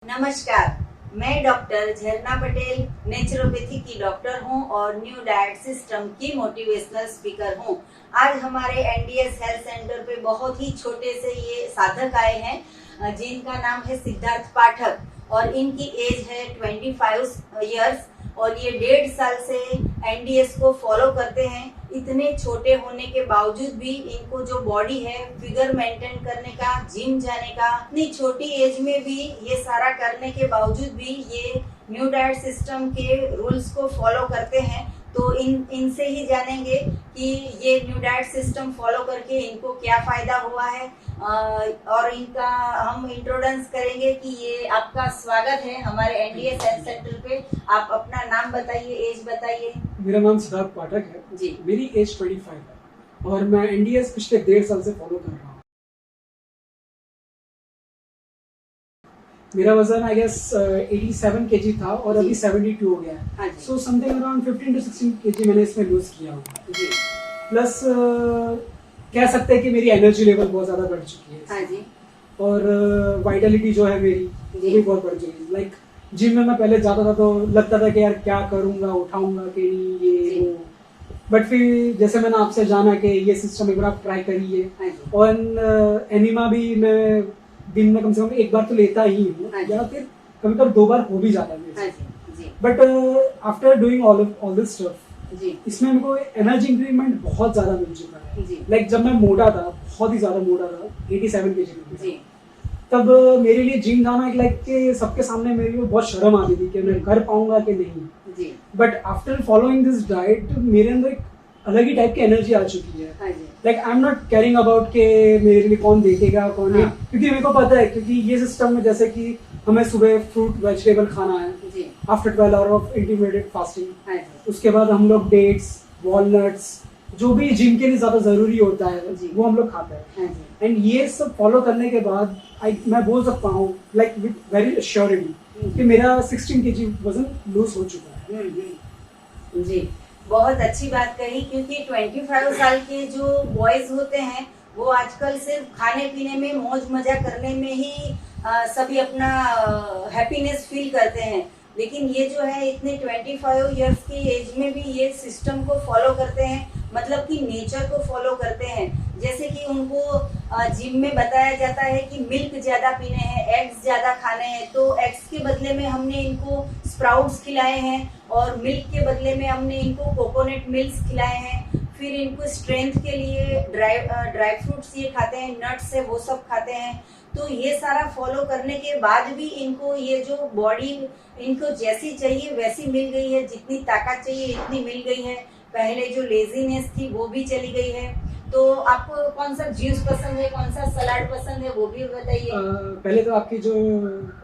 नमस्कार, मैं डॉक्टर झरना पटेल नेचुरोपैथी की डॉक्टर हूं और न्यू डाइट सिस्टम की मोटिवेशनल स्पीकर हूं। आज हमारे एनडीएस हेल्थ सेंटर पे बहुत ही छोटे से ये साधक आए हैं जिनका नाम है सिद्धार्थ पाठक और इनकी एज है 25 इयर्स और ये 1.5 साल से एनडीएस को फॉलो करते हैं। इतने छोटे होने के बावजूद भी इनको जो बॉडी है फिगर मेंटेन करने का, जिम जाने का, इतनी छोटी एज में भी ये सारा करने के बावजूद भी ये न्यू डाइट सिस्टम के रूल्स को फॉलो करते हैं। तो इनसे ही जानेंगे कि ये न्यू डाइट सिस्टम फॉलो करके इनको क्या फायदा हुआ है और इनका हम इंट्रोडक्शन करेंगे कि ये आपका स्वागत है हमारे एनडीएस हेल्थ सेंटर पे। आप अपना नाम बताइए, एज बताइए। मेरा नाम सिद्धार्थ पाठक है जी। मेरी एज 25 है और मैं एनडीएस पिछले 1.5 साल से फॉलो कर रहा हूँ। मेरा वजन आई गेस 87 केजी था और अभी 72 हो गया है। So something around 15 to 16 KG मैंने इसमें लूज किया हुआ है। प्लस कह सकते हैं कि मेरी एनर्जी लेवल बहुत ज्यादा बढ़ चुकी है। हाँ जी। और वाइटलिटी जो है मेरी वो भी बहुत बढ़ चुकी है। लाइक जिम में मैं पहले जाता था तो लगता था कि यार क्या करूंगा, उठाऊंगा कि नहीं ये वो, बट फिर जैसे मैंने आपसे जाना कि ये सिस्टम एक बार आप ट्राई करिए। और एनिमा भी मैं दिन में कम से कम एक बार तो लेता ही हूँ या फिर कभी कभी 2 बार हो भी जाता है। But after doing all this stuff इसमें मेरे को एनर्जी इंक्रीमेंट बहुत ज्यादा मिल चुका है। लाइक जब मैं मोटा था, बहुत ही ज्यादा मोटा था, 87 केजी, तब मेरे लिए जिम जाना एक लाइक के सबके सामने मेरे को बहुत शर्म आती थी कि मैं कर पाऊंगा कि नहीं। But after following this diet मेरे अंदर एक अलग ही टाइप की एनर्जी आ चुकी है। Like I am not caring about के मेरे लिए कौन देखेगा कौन नहीं, क्योंकि मेरे को पता है क्योंकि ये सिस्टम में जैसे कि हमें सुबह फ्रूट वेजिटेबल खाना है after 12 hour of intermediate fasting, उसके बाद हम लोग डेट्स, वॉलनट्स, जो भी जिम के लिए ज्यादा जरूरी होता है वो हम लोग खाते हैं। एंड ये सब फॉलो करने के बाद मैं बोल सकता हूँ लाइक विद वेरी एश्योरिटी कि मेरा 16 केजी वजन लूज हो चुका है। जी, बहुत अच्छी बात कही, क्योंकि 25 साल के जो बॉयज होते हैं वो आजकल सिर्फ खाने पीने में, मौज मजा करने में ही सभी अपना हैप्पीनेस फील करते हैं। लेकिन ये जो है इतने 25 इयर्स की एज में भी ये सिस्टम को फॉलो करते हैं, मतलब कि नेचर को फॉलो करते हैं। जैसे कि उनको जिम में बताया जाता है कि मिल्क ज्यादा पीने हैं, एग्स ज्यादा खाने हैं, तो एग्स के बदले में हमने इनको स्प्राउट्स खिलाए हैं और मिल्क के बदले में हमने इनको कोकोनट मिल्क खिलाए हैं। फिर इनको स्ट्रेंथ के लिए ड्राई फ्रूट्स ये खाते हैं, नट्स है वो सब खाते हैं। तो ये सारा फॉलो करने के बाद भी इनको ये जो बॉडी इनको जैसी चाहिए वैसी मिल गई है, जितनी ताकत चाहिए इतनी मिल गई है। पहले जो लेजीनेस थी वो भी चली गई है। तो आपको कौन सा जूस पसंद है, कौन सा सलाद पसंद है, वो भी बताइए। पहले तो आपकी जो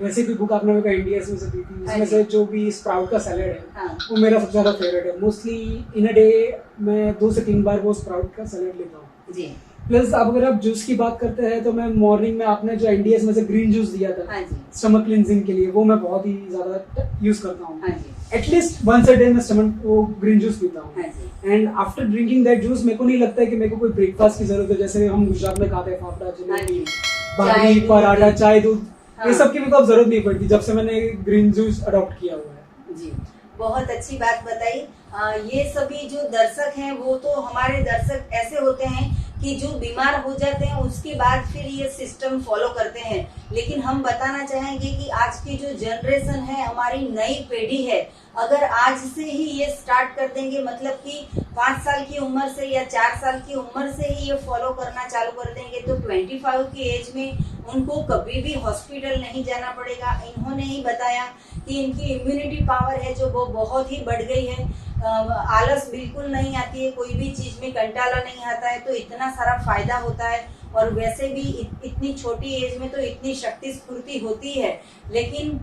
रेसिपी बुक आपने मेरे को एनडीएस में से दी थी, उसमें से जो भी स्प्राउट का सैलेड है वो मेरा सबसे ज्यादा फेवरेट है। मोस्टली इन अ डे मैं 2 से 3 बार वो स्प्राउट का सैलेड लेता हूँ जी। प्लस अब अगर आप जूस की बात करते हैं तो मैं मॉर्निंग में आपने जो एनडीएस में से ग्रीन जूस दिया था स्टमक क्लींजिंग के लिए, वो मैं बहुत ही ज्यादा यूज करता हूँ। एटलीस्ट वंस अ डे मैं स्टमक वो ग्रीन जूस पीता हूँ। And after drinking that juice मेरे को नहीं लगता है कि मेरे को कोई ब्रेकफास्ट की जरूरत है। जैसे हम गुजरात में खाते हैं फाफड़ा, जलेबी, बाजरी, पराठा, चाय, दूध, ये सब की मेरे को अब जरूरत नहीं पड़ती जब से मैंने ग्रीन जूस अडॉप्ट किया हुआ है जी। बहुत अच्छी बात बताई। ये सभी जो दर्शक हैं वो तो हमारे दर्शक ऐसे होते हैं कि जो बीमार हो जाते हैं उसके बाद फिर ये सिस्टम फॉलो करते हैं। लेकिन हम बताना चाहेंगे कि आज की जो जनरेशन है, हमारी नई पीढ़ी है, अगर आज से ही ये स्टार्ट कर देंगे, मतलब कि 5 साल की उम्र से या 4 साल की उम्र से ही ये फॉलो करना चालू कर देंगे, तो 25 की एज में उनको कभी भी हॉस्पिटल नहीं जाना पड़ेगा। इन्होंने ही बताया कि इनकी इम्यूनिटी पावर है जो वो बहुत ही बढ़ गई है। आलस बिल्कुल नहीं आती है, कोई भी चीज में कंटाला नहीं आता है, तो इतना सारा फायदा होता है। और वैसे भी इतनी छोटी एज में तो इतनी शक्ति स्फूर्ति होती है, लेकिन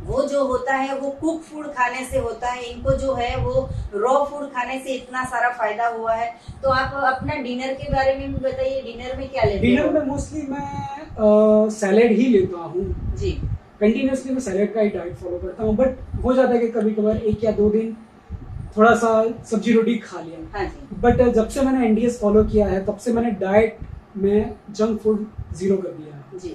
वो जो होता है वो कुक फूड खाने से होता है। इनको जो है वो रॉ फूड खाने से इतना सारा फायदा हुआ है। तो आप अपना डिनर के बारे में भी बताइए, डिनर में क्या लेते हैं? डिनर में मोस्टली मैं सैलेड ही लेता हूँ जी। कंटिन्यूसली मैं सैलेड का ही डाइट फॉलो करता हूँ, बट हो जाता है कि कभी कभार 1 या 2 दिन थोड़ा सा सब्जी रोटी खा लिया। बट जब से मैंने एनडीएस फॉलो किया है तब से मैंने डाइट में जंक फूड 0 कर दिया है जी।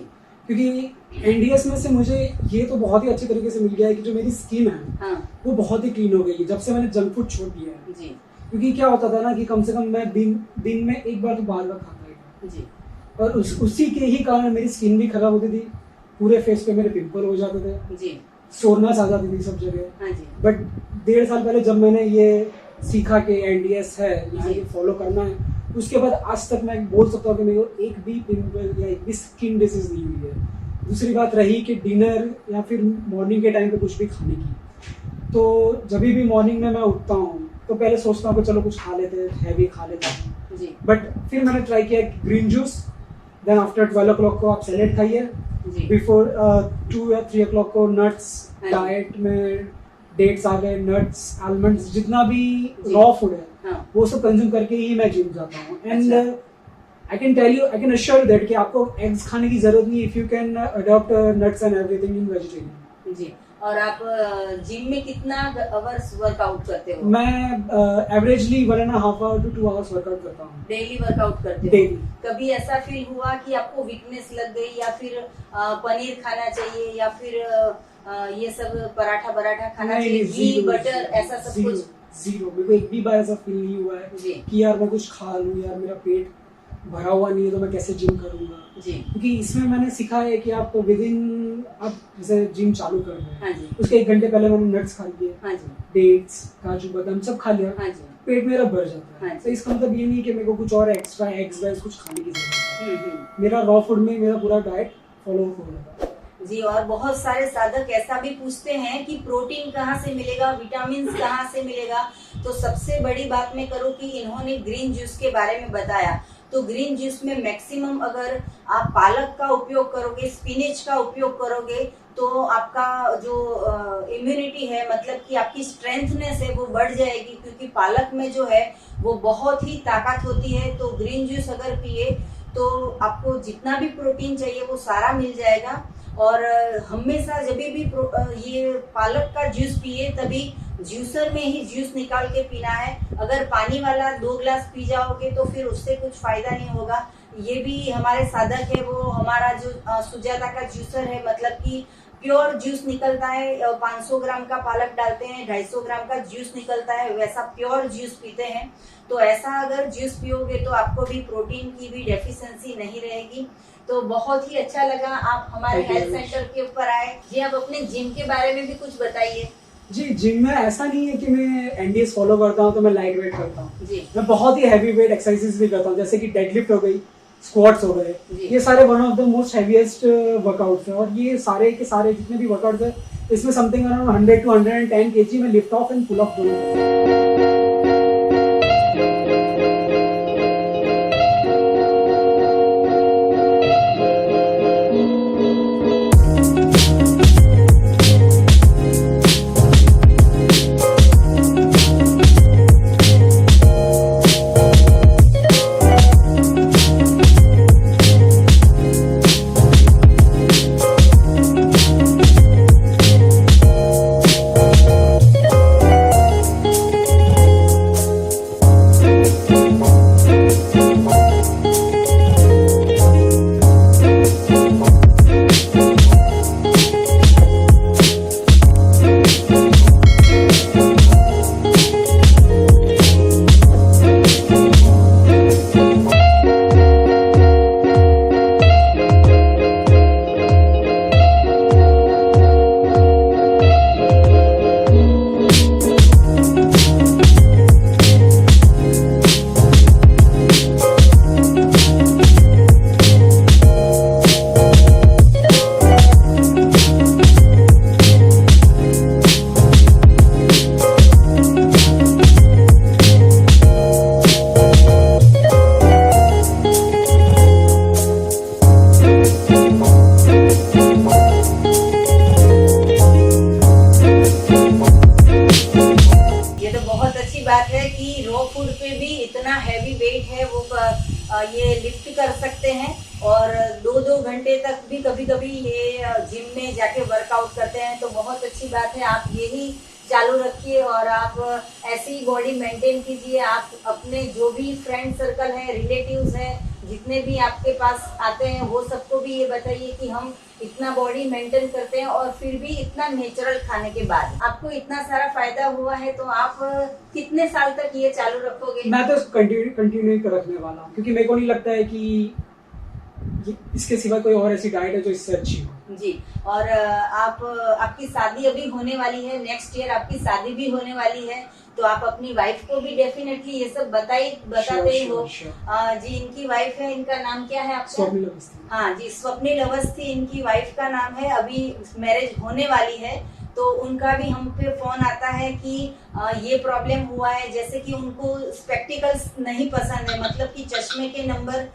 क्योंकि एनडीएस में से मुझे ये तो बहुत ही अच्छे तरीके से मिल गया है कि जो मेरी स्किन है हाँ वो बहुत ही क्लीन हो गई है जब से मैंने जंक फूड छोड़ दिया है। जी क्योंकि क्या होता था ना कि कम से कम मैं दिन में एक बार तो बाहर का खाता ही था, जी और उसी के ही कारण मेरी स्किन भी खराब होती थी, पूरे फेस पे मेरे पिंपल हो जाते थे, जी सोरनेस आ जाती थी सब जगह। हाँ जी बट 1.5 साल पहले जब मैंने ये सीखा कि एनडीएस है, जी। ये फॉलो करना है, उसके बाद आज तक मैं बोल सकता हूँ कि मेरे को एक भी पिंपल या एक भी स्किन डिसीज नहीं हुई है। दूसरी बात रही कि डिनर या फिर मॉर्निंग के टाइम पे कुछ भी खाने की, तो जब भी मॉर्निंग में मैं उठता हूँ तो पहले सोचता हूँ कि चलो कुछ खा लेते हैं, हैवी खा लेते हैं, जी बट फिर मैंने ट्राई किया green juice, then after 12 o'clock को आप सैलेड खाइए, जी बिफोर 2 या 3 o'clock को नट्स, हाँ जी। डाइट में डेट्स आ गए, नट्स, आलमंड्स, जितना भी जी। रॉ फूड है हाँ वो सब कंज्यूम करके ही मैं जिम जाता हूँ। एंड अच्छा। I can tell you, I can assure that कि आपको एग्स खाने की जरूरत नहीं, if you can adopt nuts and everything in vegetarian. जी। और आप जिम में कितना आवर्स वर्कआउट करते हो? मैं averagely 1.5 hour to 2 hours workout करता हूँ डेली वर्कआउट करते हो? डेली। कभी ऐसा फील हुआ कि आपको वीकनेस लग गई, या फिर पनीर खाना चाहिए, या फिर ये सब पराठा बराठा खाना चाहिए, घी बटर ऐसा सब कुछ? जीरो, मेरे को एक भी बार ऐसा फील नहीं हुआ है जी कि यार मैं कुछ खा लूँ, यार मेरा पेट भरा हुआ नहीं है तो मैं कैसे जिम करूँगा। जी क्योंकि इसमें मैंने सीखा है कि आप आप जैसे जिम चालू कर रहे हैं, हाँ जी उसके 1 घंटे पहले मैंने नट्स खा लिए, हाँ जी डेट्स, काजू बादाम सब खा लिया, हाँ जी पेट मेरा भर जाता हाँ है। जी। तो इसका मतलब ये नहीं कि मेरे को कुछ और एक्स्ट्रा एग्स वैग्स कुछ खाने की जरूरत है। हम्म। मेरा रॉ फूड में मेरा पूरा डाइट फॉलो हो रहा है। जी, और बहुत सारे साधक ऐसा भी पूछते हैं कि प्रोटीन कहाँ से मिलेगा, विटामिन कहाँ से मिलेगा। तो सबसे बड़ी बात मैं करूँ कि इन्होंने ग्रीन जूस के बारे में बताया, तो ग्रीन जूस में मैक्सिमम अगर आप पालक का उपयोग करोगे, स्पिनच का उपयोग करोगे, तो आपका जो इम्यूनिटी है, मतलब कि आपकी स्ट्रेंथनेस है, वो बढ़ जाएगी। क्योंकि पालक में जो है वो बहुत ही ताकत होती है। तो ग्रीन जूस अगर पिए तो आपको जितना भी प्रोटीन चाहिए वो सारा मिल जाएगा। और हमेशा जब भी ये पालक का जूस पिए तभी जूसर में ही जूस निकाल के पीना है। अगर पानी वाला 2 ग्लास पी जाओगे तो फिर उससे कुछ फायदा नहीं होगा। ये भी हमारे साधक है, वो हमारा जो सुजाता का जूसर है, मतलब कि प्योर जूस निकलता है। 500 ग्राम का पालक डालते हैं, 250 ग्राम का जूस निकलता है, वैसा प्योर जूस पीते हैं। तो ऐसा अगर जूस पियोगे तो आपको भी प्रोटीन की भी डेफिशिएंसी नहीं रहेगी। तो बहुत ही अच्छा लगा आप हमारे हेल्थ सेंटर के ऊपर आए। जी, आप अपने जिम के बारे में भी कुछ बताइए। जी, जिम में ऐसा नहीं है कि मैं एनडीएस फॉलो करता हूँ तो मैं लाइट वेट करता हूँ जी। मैं बहुत ही हैवी वेट एक्सरसाइजेस भी करता हूँ, जैसे कि डेडलिफ्ट हो गई, स्क्वाट्स हो गए, जी। ये सारे one of the most heaviest workouts हैं। और ये सारे के सारे जितने भी वर्कआउट्स हैं, इसमें समथिंग अराउंड 100 to 110 kg में lift off and pull off दोनों करता हूं। बात है कि रॉ फूड पे भी इतना हैवी वेट है वो ये लिफ्ट कर सकते हैं। और 2-2 घंटे तक भी कभी कभी ये जिम में जाके वर्कआउट करते हैं। तो बहुत अच्छी बात है, आप यही चालू रखिए और आप ऐसी बॉडी मेंटेन कीजिए। आप अपने जो भी फ्रेंड सर्कल है, रिलेटिव्स है, जितने भी आपके पास आते हैं, वो सबको भी ये बताइए कि हम इतना बॉडी मेंटेन करते हैं और फिर भी इतना नेचुरल खाने के बाद आपको इतना सारा फायदा हुआ है। तो आप कितने साल तक ये चालू रखोगे? मैं तो कंटिन्यू रखने वाला हूँ, क्योंकि मेरे को नहीं लगता है कि इसके सिवा कोई और ऐसी डाइट है जो इससे अच्छी हो। जी। और आपकी शादी अभी होने वाली है, नेक्स्ट ईयर आपकी शादी भी होने वाली है, तो आप अपनी वाइफ को भी डेफिनेटली ये सब बताते ही हो। जी, इनकी वाइफ है, इनका नाम क्या है आपका? स्वप्निल अवस्थी। हाँ जी, स्वप्निल अवस्थी इनकी वाइफ का नाम है। अभी मैरिज होने वाली है, तो उनका भी हम पे फोन आता है कि ये प्रॉब्लम हुआ है, जैसे कि उनको स्पेक्टिकल्स नहीं पसंद है, मतलब कि चश्मे के नंबर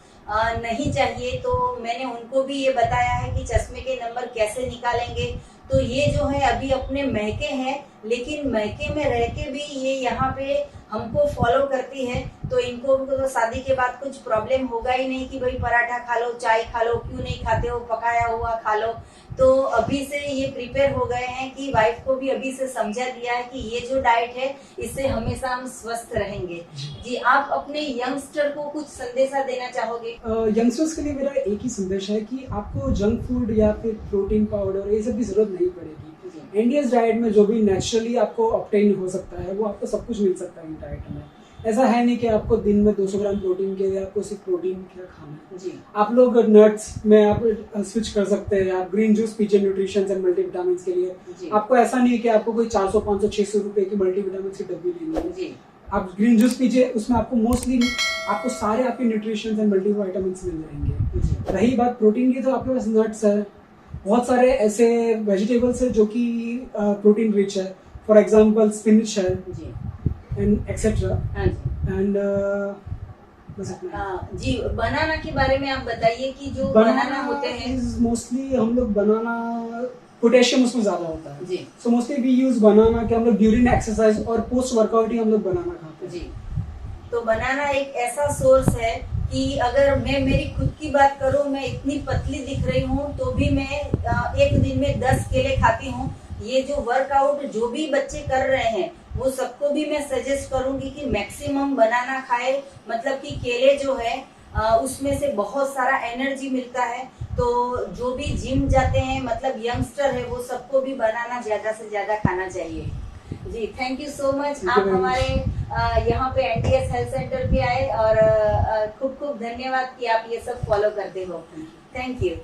नहीं चाहिए। तो मैंने उनको भी ये बताया है कि चश्मे के नंबर कैसे निकालेंगे। तो ये जो है अभी अपने महके हैं, लेकिन महके में रह के भी ये यहाँ पे हमको फॉलो करती है। तो इनको तो शादी के बाद कुछ प्रॉब्लम होगा ही नहीं कि भाई पराठा खा लो, चाय खा लो, क्यों नहीं खाते हो, पकाया हुआ खा लो। तो अभी से ये प्रिपेयर हो गए हैं कि वाइफ को भी अभी से समझा दिया है कि ये जो डाइट है, इससे हमेशा हम स्वस्थ रहेंगे। जी, आप अपने यंगस्टर को कुछ संदेशा देना चाहोगे? यंगस्टर्स के लिए मेरा एक ही संदेश है कि आपको जंक फूड या फिर प्रोटीन पाउडर ये सब की जरूरत नहीं पड़ेगी। इंडियंस डाइट में जो भी नेचुरली आपको ऑब्टेन हो सकता है, वो आपको सब कुछ मिल सकता है इन डाइट में। ऐसा है नहीं कि आपको दिन में 200 ग्राम प्रोटीन के लिए आपको सिर्फ प्रोटीन क्या खाना है। जी। आप लोग नट्स में आप स्विच कर सकते हैं, आप ग्रीन जूस पीजिए न्यूट्रिशन एंड मल्टीविटामिन के लिए। जी। आपको ऐसा नहीं है कि आपको कोई 400, 500, 600 रुपए की मल्टीविटामिन की डब्बी लेनी है। जी। आप ग्रीन जूस पीजिए, उसमें आपको मोस्टली आपको सारे आपके न्यूट्रिशन एंड मल्टीविटामिन मिल जाएंगे। रही बात प्रोटीन की, तो आपके पास नट्स है, बहुत सारे ऐसे वेजिटेबल्स है जो कि प्रोटीन रिच है। फॉर एग्जांपल स्पिनच है एंड एक्सेट्रा। एंड जी, बनाना के बारे में आप बताइए कि जो बनाना होते हैं, मोस्टली हम लोग बनाना पोटेशियम उसमें ज्यादा होता है। जी। सो मोस्टली वी यूज बनाना कि हम लोग ड्यूरिंग एक्सरसाइज और पोस्ट वर्कआउट ही हम लोग बनाना खाते हैं। जी। तो बनाना एक ऐसा सोर्स है कि अगर मैं मेरी खुद की बात करूं, मैं इतनी पतली दिख रही हूं तो भी मैं एक दिन में 10 केले खाती हूं। ये जो वर्कआउट जो भी बच्चे कर रहे हैं, वो सबको भी मैं सजेस्ट करूंगी कि मैक्सिमम बनाना खाए। मतलब कि केले जो है उसमें से बहुत सारा एनर्जी मिलता है। तो जो भी जिम जाते हैं, मतलब यंगस्टर है, वो सबको भी बनाना ज्यादा से ज्यादा खाना चाहिए। जी, थैंक यू सो मच। आप हमारे यहाँ पे NTS हेल्थ सेंटर पे आए और खूब खूब धन्यवाद कि आप ये सब फॉलो करते हो। Thank you.